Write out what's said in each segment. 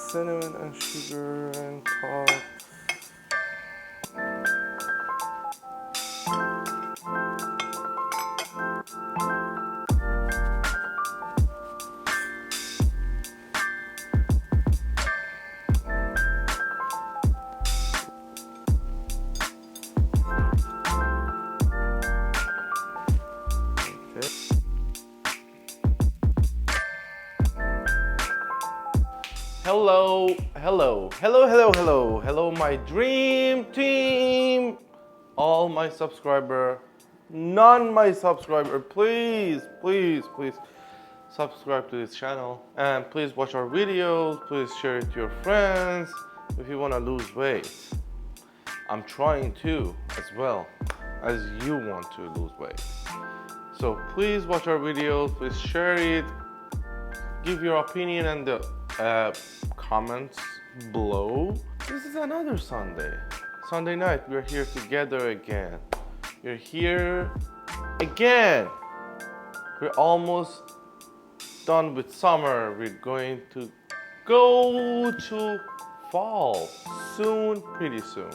cinnamon and sugar and talk. Hello, my dream team. All my subscriber, none my subscriber, please subscribe to this channel and please watch our videos. Please share it to your friends if you want to lose weight. I'm trying to as well as you want to lose weight. So please watch our videos, please share it, give your opinion in the comments below. This is another Sunday night. We're here together again. We're here again. We're almost done with summer. We're going to go to fall soon, pretty soon.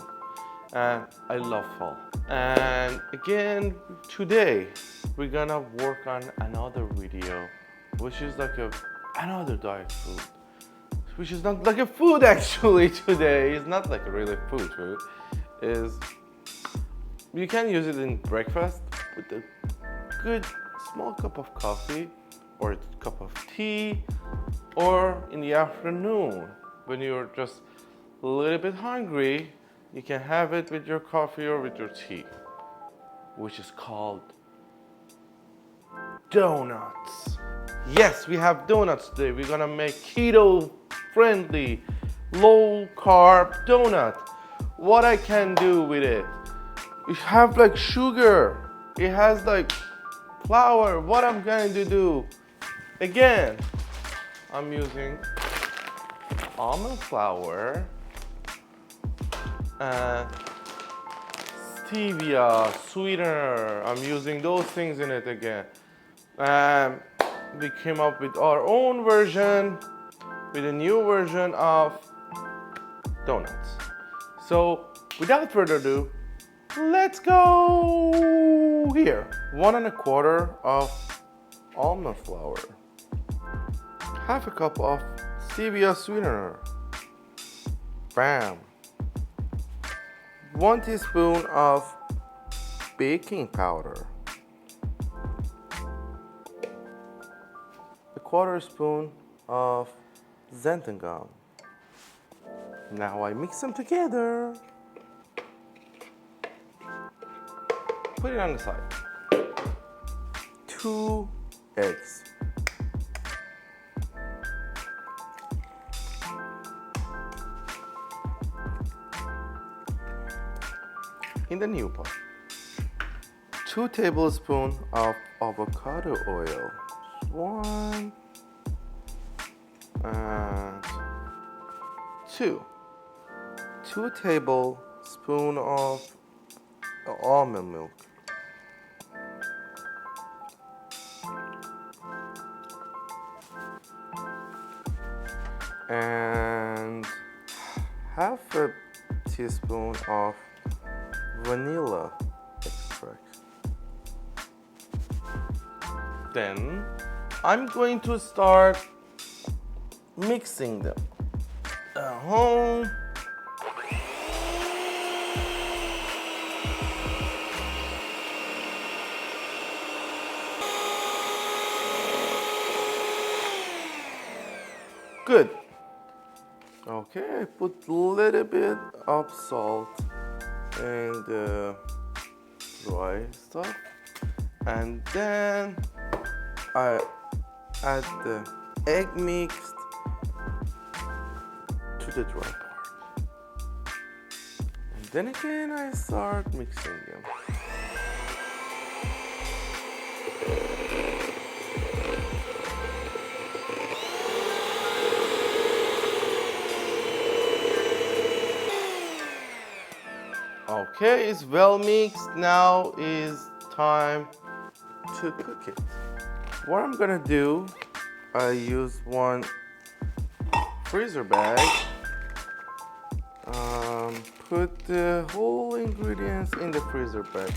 And I love fall. And again, today we're gonna work on another video, which is like another diet food, which is not like a food actually today. It's not like a really food. Is you can use it in breakfast with a good small cup of coffee or a cup of tea, or in the afternoon when you're just a little bit hungry, you can have it with your coffee or with your tea, which is called donuts. Yes, we have donuts today. We're gonna make keto friendly, low carb donut. What I can do with it? It have like sugar. It has like flour. What I'm going to do? Again, I'm using almond flour and Stevia Sweetener. I'm using those things in it again. And we came up with our own version, with a new version of donuts. So without further ado, let's go here. 1 1/4 of almond flour, half a cup of stevia sweetener, bam, 1 teaspoon of baking powder, 1/4 spoon of Xanthan Gum. Now I mix them together. Put it on the side. 2 eggs. In the new pot, 2 tablespoons of avocado oil. 1 and 2 tablespoons of almond milk. And half a teaspoon of vanilla extract. Then I'm going to start mixing them at home. Good. Okay, I put a little bit of salt and dry stuff, and then I add the egg mixed to the dry part, and then again I start mixing them. Okay, it's well mixed. Now is time to cook it. What I'm gonna do, I use 1 freezer bag. Put the whole ingredients in the freezer bag.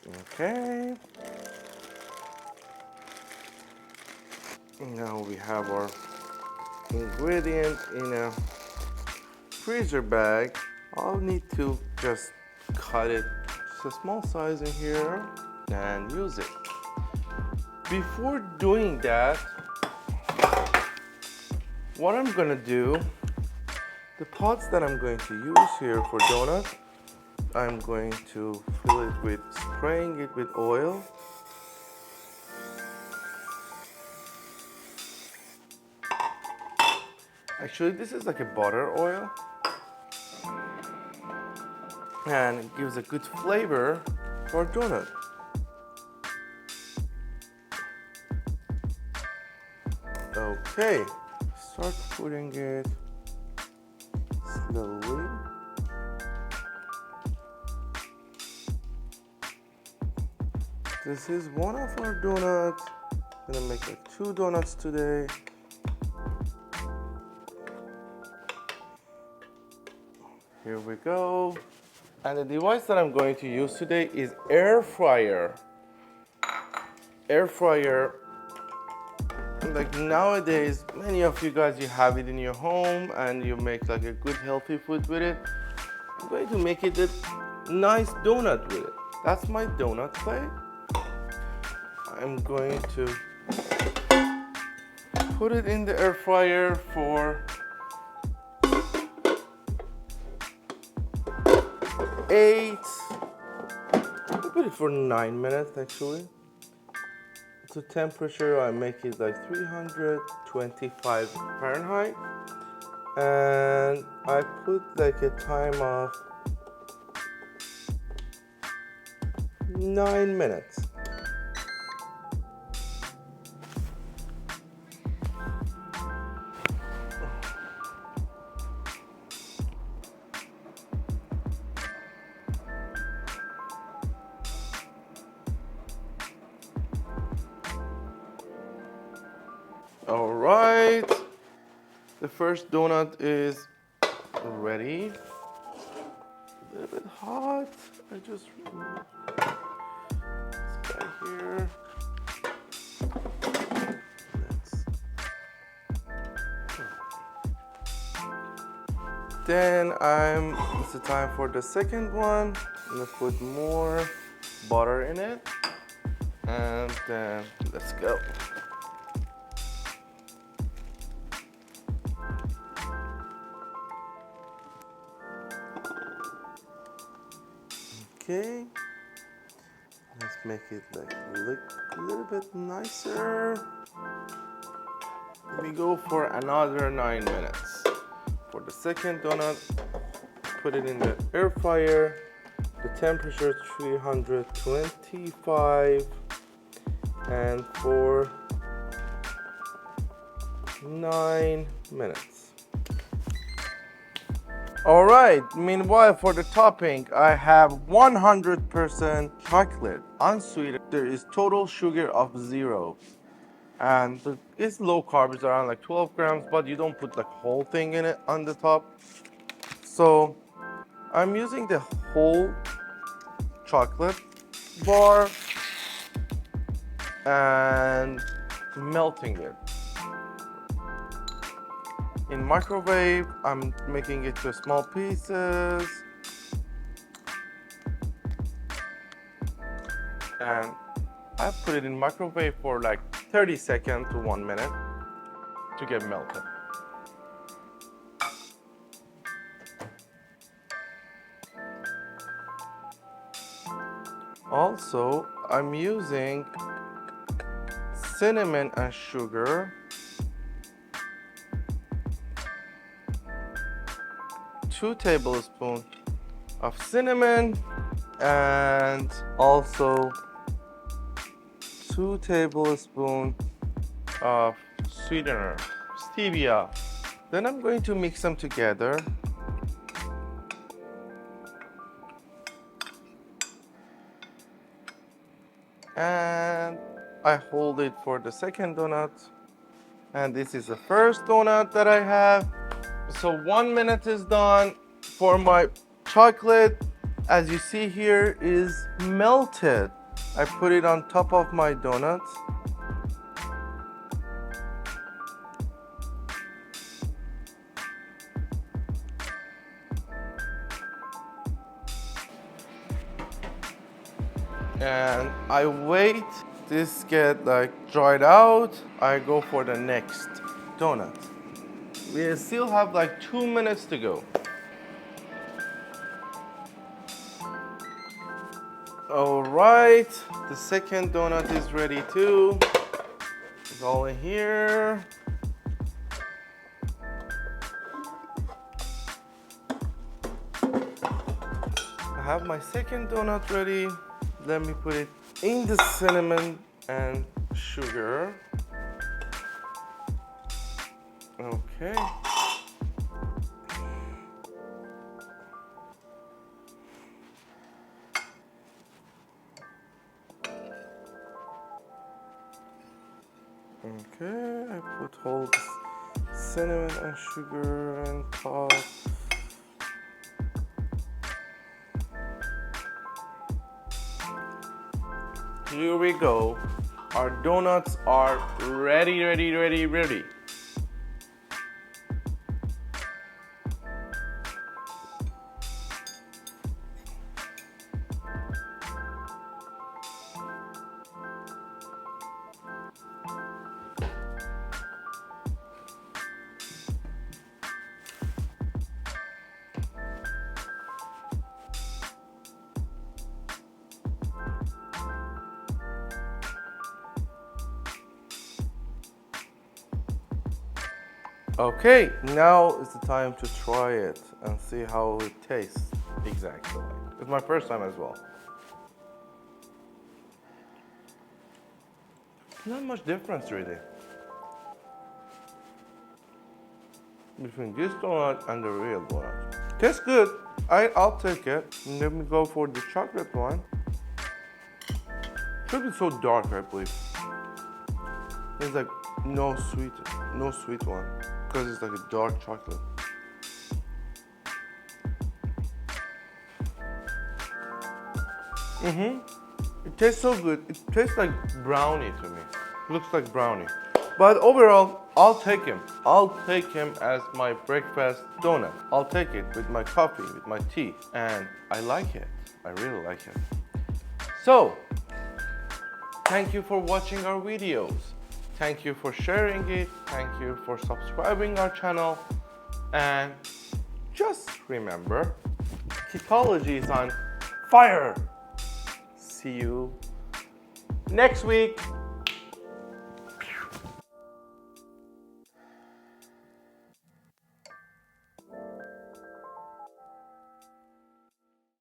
Okay. Now we have our ingredients in a freezer bag. I'll need to just cut it to a small size in here and use it. Before doing that, what I'm gonna do, the pots that I'm going to use here for donuts, I'm going to fill it with, spraying it with oil. Actually, this is like a butter oil. And it gives a good flavor for donut. Okay, start putting it slowly. This is one of our donuts. I'm gonna make like 2 donuts today. Here we go. And the device that I'm going to use today is air fryer. Air fryer, like nowadays, many of you guys, you have it in your home and you make like a good healthy food with it. I'm going to make it a nice donut with it. That's my donut plate. I'm going to put it in the air fryer for 8, I'll put it for 9 minutes actually. To temperature, I make it like 325 Fahrenheit. And I put like a time of 9 minutes. All right, the first donut is ready. A little bit hot. I just remove this guy here. Then it's the time for the second one. I'm gonna put more butter in it, and then let's go. Okay, let's make it like look a little bit nicer. We go for another 9 minutes. For the second donut, put it in the air fryer. The temperature is 325, and for 9 minutes. All right, meanwhile for the topping, I have 100% chocolate, unsweetened. There is total sugar of 0. And it's low carb, it's around like 12 grams, but you don't put the whole thing in it on the top. So I'm using the whole chocolate bar and melting it. In microwave, I'm making it to small pieces. And I put it in microwave for like 30 seconds to 1 minute to get melted. Also, I'm using cinnamon and sugar. 2 tablespoons of cinnamon and also 2 tablespoons of sweetener, stevia. Then I'm going to mix them together. And I hold it for the second donut. And this is the first donut that I have. So 1 minute is done. For my chocolate, as you see here, is melted. I put it on top of my donuts. And I wait this get like dried out. I go for the next donut. We still have like 2 minutes to go. All right, the second donut is ready too. It's all in here. I have my second donut ready. Let me put it in the cinnamon and sugar. Okay. Okay, I put whole cinnamon and sugar and top. Here we go. Our donuts are ready. Okay, now is the time to try it and see how it tastes exactly. It's my first time as well. Not much difference really between this donut and the real donut. Tastes good. I'll take it. Let me go for the chocolate one. Should be so dark, I believe. There's like no sweet one because it's like a dark chocolate. It tastes so good. It tastes like brownie to me. It looks like brownie. But overall, I'll take him. I'll take him as my breakfast donut. I'll take it with my coffee, with my tea. And I like it. I really like it. So, thank you for watching our videos. Thank you for sharing it. Thank you for subscribing our channel. And just remember, Ketology is on fire. See you next week.